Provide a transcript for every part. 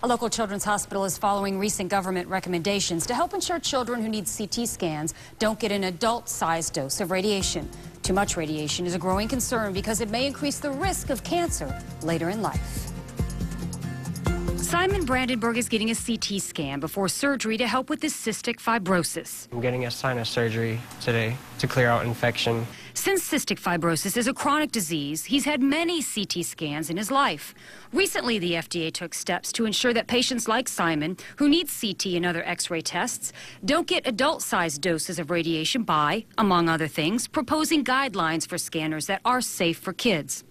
A local children's hospital is following recent government recommendations to help ensure children who need CT scans don't get an adult-sized dose of radiation. Too much radiation is a growing concern because it may increase the risk of cancer later in life. Simon Brandenburg is getting a CT scan before surgery to help with his cystic fibrosis. I'm getting a sinus surgery today to clear out infection. Since cystic fibrosis is a chronic disease, he's had many CT scans in his life. Recently, the FDA took steps to ensure that patients like Simon, who need CT and other X-ray tests, don't get adult-sized doses of radiation by, among other things, proposing guidelines for scanners that are safe for kids.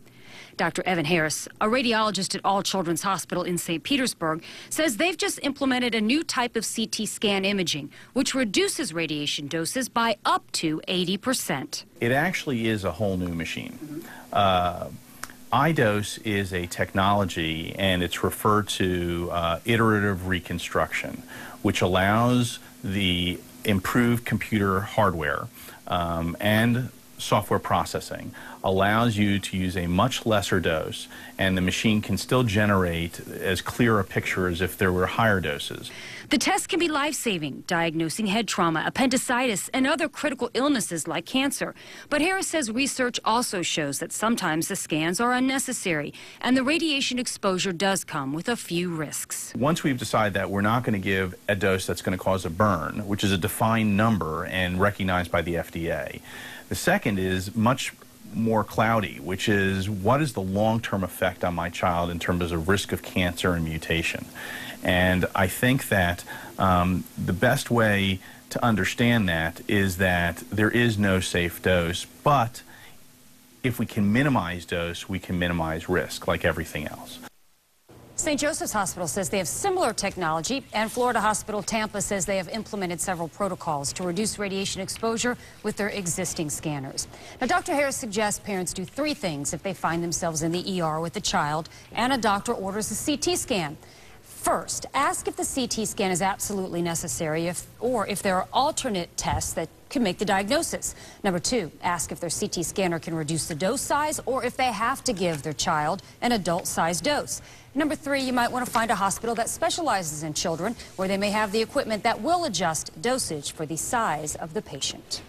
Dr. Evan Harris, a radiologist at All Children's Hospital in St. Petersburg, says they've just implemented a new type of CT scan imaging, which reduces radiation doses by up to 80%. It actually is a whole new machine. iDose is a technology, and it's referred to iterative reconstruction, which allows the improved computer hardware and software processing allows you to use a much lesser dose, and the machine can still generate as clear a picture as if there were higher doses. The test can be life-saving, diagnosing head trauma, appendicitis, and other critical illnesses like cancer. But Harris says research also shows that sometimes the scans are unnecessary, and the radiation exposure does come with a few risks. Once we've decided that we're not going to give a dose that's going to cause a burn, which is a defined number and recognized by the FDA, the second is much more cloudy, which is what is the long-term effect on my child in terms of risk of cancer and mutation. And I think that the best way to understand that is that there is no safe dose, but if we can minimize dose, we can minimize risk like everything else. St. Joseph's Hospital says they have similar technology, and Florida Hospital Tampa says they have implemented several protocols to reduce radiation exposure with their existing scanners. Now, Dr. Harris suggests parents do three things if they find themselves in the ER with a child and a doctor orders a CT scan. First, ask if the CT scan is absolutely necessary or if there are alternate tests that can make the diagnosis. Number two, ask if their CT scanner can reduce the dose size or if they have to give their child an adult-sized dose. Number three, you might want to find a hospital that specializes in children where they may have the equipment that will adjust dosage for the size of the patient.